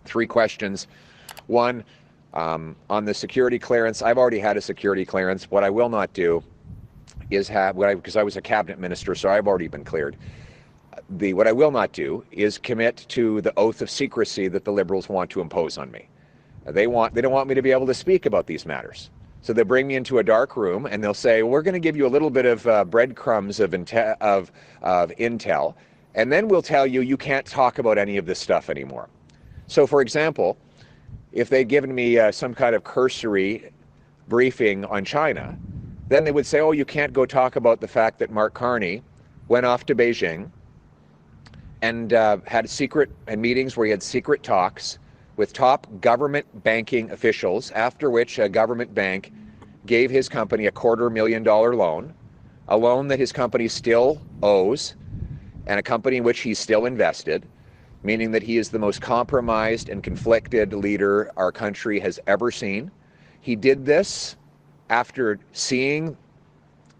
Three questions. One, on the security clearance, I've already had a security clearance. What I will not do is because I was a cabinet minister, so I've already been cleared. What I will not do is commit to the oath of secrecy that the Liberals want to impose on me. They don't want me to be able to speak about these matters. So they bring me into a dark room and they'll say, we're going to give you a little bit of breadcrumbs of intel, and then we'll tell you can't talk about any of this stuff anymore. So for example, if they'd given me some kind of cursory briefing on China, then they would say, oh, you can't go talk about the fact that Mark Carney went off to Beijing and had meetings where he had secret talks with top government banking officials, after which a government bank gave his company a $250,000 loan, a loan that his company still owes, and a company in which he's still invested, meaning that he is the most compromised and conflicted leader our country has ever seen. He did this after seeing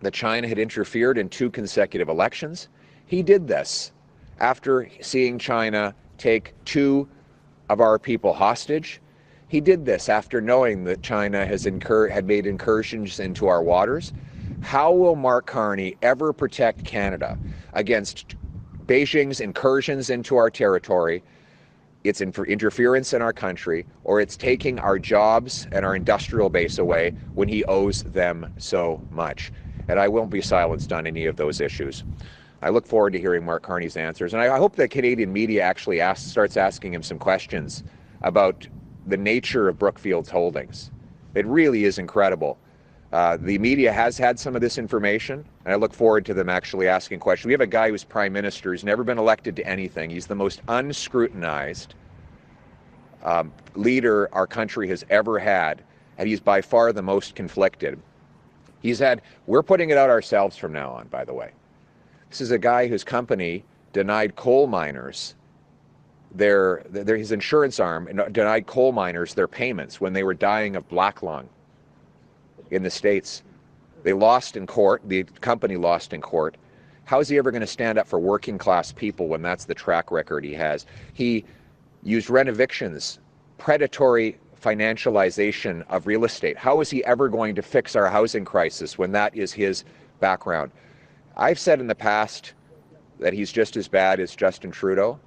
that China had interfered in 2 consecutive elections. He did this after seeing China take 2 of our people hostage. He did this after knowing that China had made incursions into our waters. How will Mark Carney ever protect Canada against Beijing's incursions into our territory, its interference in our country, or it's taking our jobs and our industrial base away when he owes them so much? And I won't be silenced on any of those issues. I look forward to hearing Mark Carney's answers, and I hope that Canadian media actually starts asking him some questions about the nature of Brookfield's holdings. It really is incredible. The media has had some of this information, and I look forward to them actually asking questions. We have a guy who's prime minister who's never been elected to anything. He's the most unscrutinized leader our country has ever had, and he's by far the most conflicted. We're putting it out ourselves from now on, by the way. This is a guy whose company denied coal miners his insurance arm denied coal miners their payments when they were dying of black lung in the States. They lost in court. The company lost in court. How is he ever going to stand up for working class people when that's the track record he has? He used renovictions, predatory financialization of real estate. How is he ever going to fix our housing crisis when that is his background? I've said in the past that he's just as bad as Justin Trudeau.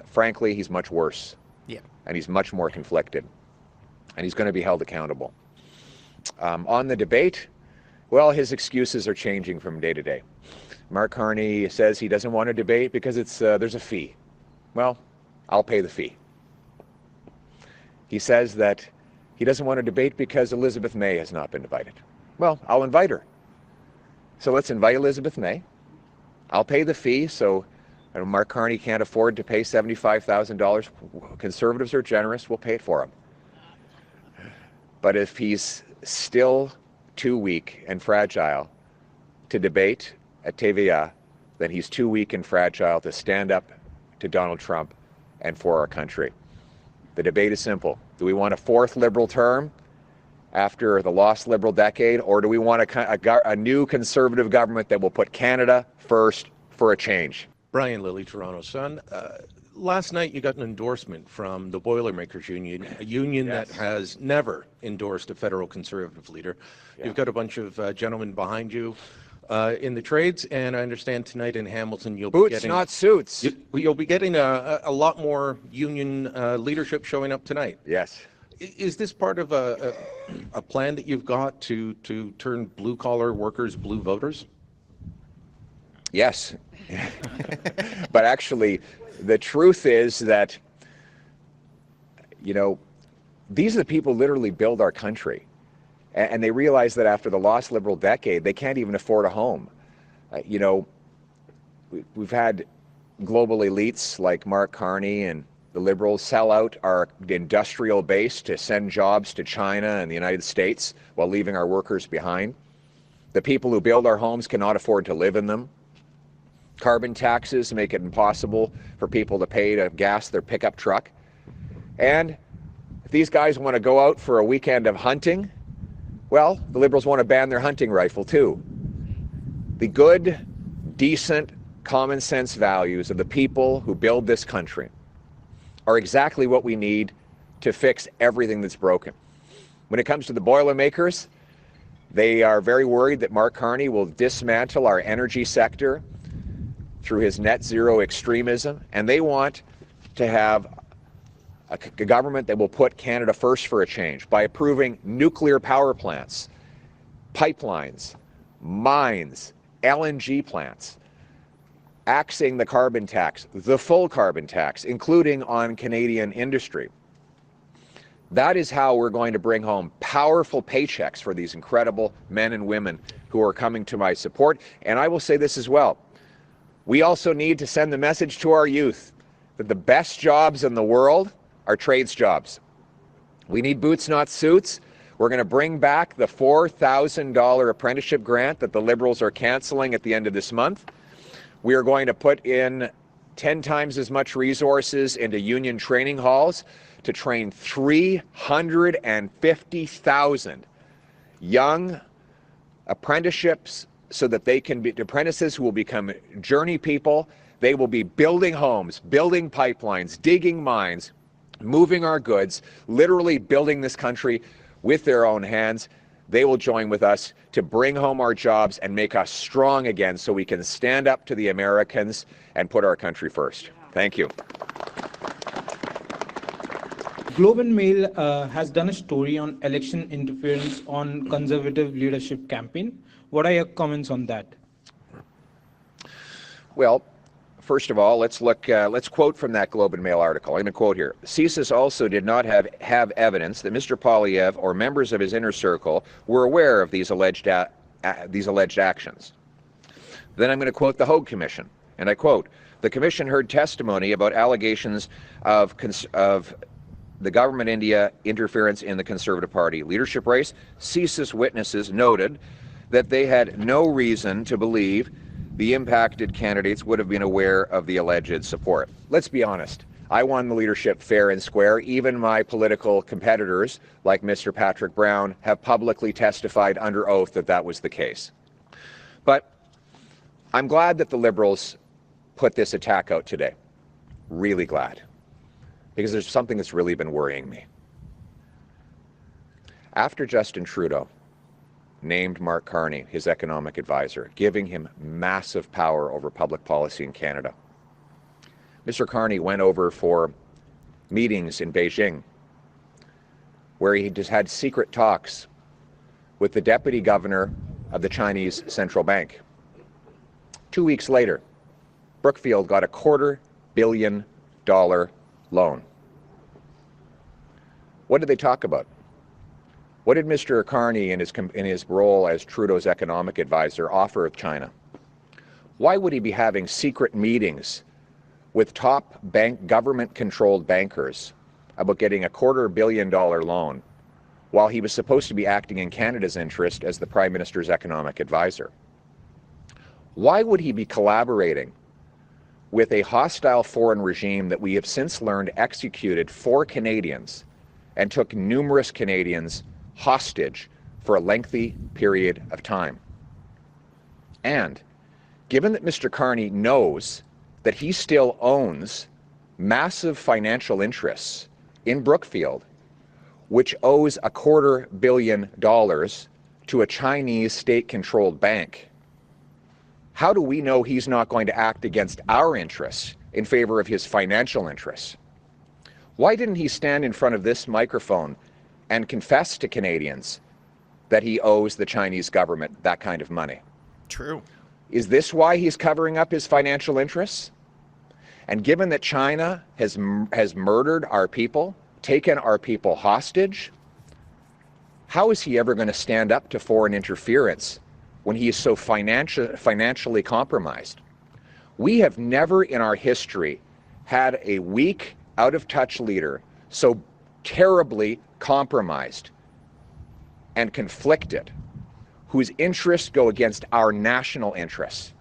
Frankly, he's much worse. Yeah. And he's much more conflicted. And he's going to be held accountable. On the debate, well, his excuses are changing from day to day. Mark Carney says he doesn't want to debate because there's a fee. Well, I'll pay the fee. He says that he doesn't want to debate because Elizabeth May has not been invited. Well, I'll invite her. So let's invite Elizabeth May. I'll pay the fee, so Mark Carney can't afford to pay $75,000. Conservatives are generous, we'll pay it for him. But if he's still too weak and fragile to debate at TVA, then he's too weak and fragile to stand up to Donald Trump and for our country. The debate is simple. Do we want a 4th Liberal term after the lost Liberal decade, or do we want a new Conservative government that will put Canada first for a change? Brian Lilly, Toronto Sun. Last night you got an endorsement from the Boilermakers Union, a union Yes. that has never endorsed a federal Conservative leader. Yeah. You've got a bunch of gentlemen behind you in the trades, and I understand tonight in Hamilton you'll Boots, be getting... not suits. You'll be getting a lot more union leadership showing up tonight. Yes. Is this part of a plan that you've got to turn blue-collar workers blue voters? Yes. But actually, the truth is that, these are the people who literally build our country. And they realize that after the lost Liberal decade, they can't even afford a home. We've had global elites like Mark Carney and the Liberals sell out our industrial base to send jobs to China and the United States while leaving our workers behind. The people who build our homes cannot afford to live in them. Carbon taxes make it impossible for people to pay to gas their pickup truck. And if these guys want to go out for a weekend of hunting, well, the Liberals want to ban their hunting rifle too. The good, decent, common sense values of the people who build this country are exactly what we need to fix everything that's broken. When it comes to the Boilermakers, they are very worried that Mark Carney will dismantle our energy sector through his net zero extremism, and they want to have a government that will put Canada first for a change by approving nuclear power plants, pipelines, mines, LNG plants, axing the carbon tax, the full carbon tax, including on Canadian industry. That is how we're going to bring home powerful paychecks for these incredible men and women who are coming to my support. And I will say this as well. We also need to send the message to our youth that the best jobs in the world are trades jobs. We need boots, not suits. We're going to bring back the $4,000 apprenticeship grant that the Liberals are canceling at the end of this month. We are going to put in 10 times as much resources into union training halls to train 350,000 young apprenticeships so that they can be apprentices who will become journey people. They will be building homes, building pipelines, digging mines, moving our goods, literally building this country with their own hands. They will join with us to bring home our jobs and make us strong again so we can stand up to the Americans and put our country first. Thank you. Globe and Mail has done a story on election interference on Conservative leadership campaign. What are your comments on that? Well, first of all, let's quote from that Globe and Mail article. I'm going to quote here. CSIS also did not have evidence that Mr. Poilievre or members of his inner circle were aware of these alleged actions. Then I'm going to quote the Hogue Commission, and I quote, "The Commission heard testimony about allegations of the government India interference in the Conservative Party leadership race. CSIS witnesses noted that they had no reason to believe the impacted candidates would have been aware of the alleged support." Let's be honest. I won the leadership fair and square. Even my political competitors, like Mr. Patrick Brown, have publicly testified under oath that that was the case. But I'm glad that the Liberals put this attack out today. Really glad. Because there's something that's really been worrying me. After Justin Trudeau named Mark Carney his economic advisor, giving him massive power over public policy in Canada, Mr. Carney went over for meetings in Beijing where he just had secret talks with the deputy governor of the Chinese Central Bank. 2 weeks later, Brookfield got a $250 million loan. What did they talk about? What did Mr. Carney in his role as Trudeau's economic advisor offer of China? Why would he be having secret meetings with top government-controlled bankers about getting a $250 million loan while he was supposed to be acting in Canada's interest as the Prime Minister's economic advisor? Why would he be collaborating with a hostile foreign regime that we have since learned executed 4 Canadians and took numerous Canadians hostage for a lengthy period of time? And given that Mr. Carney knows that he still owns massive financial interests in Brookfield, which owes a $250 million to a Chinese state-controlled bank, how do we know he's not going to act against our interests in favor of his financial interess? Why didn't he stand in front of this microphone and confess to Canadians that he owes the Chinese government that kind of money? True. Is this why he's covering up his financial interests? And given that China has murdered our people, taken our people hostage, how is he ever going to stand up to foreign interference when he is so financially compromised? We have never in our history had a weak, out-of-touch leader so terribly compromised and conflicted, whose interests go against our national interests.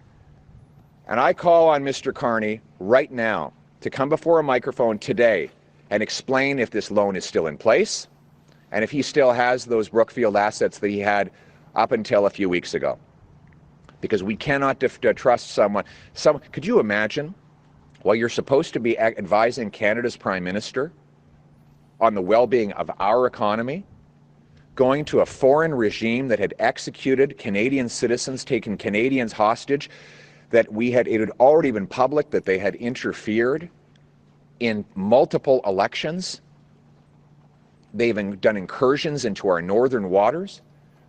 And I call on Mr. Carney right now to come before a microphone today and explain if this loan is still in place and if he still has those Brookfield assets that he had up until a few weeks ago. Because we cannot trust someone. Could you imagine while you're supposed to be advising Canada's Prime Minister on the well-being of our economy, going to a foreign regime that had executed Canadian citizens, taken Canadians hostage, that it had already been public that they had interfered in multiple elections. They've done incursions into our northern waters.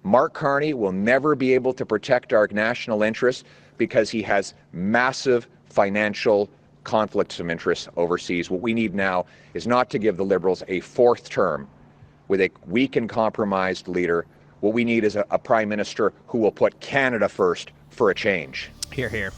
Mark Carney will never be able to protect our national interests because he has massive financial conflicts of interest overseas. What we need now is not to give the Liberals a fourth term with a weak and compromised leader. What we need is a Prime Minister who will put Canada first for a change. Hear, hear.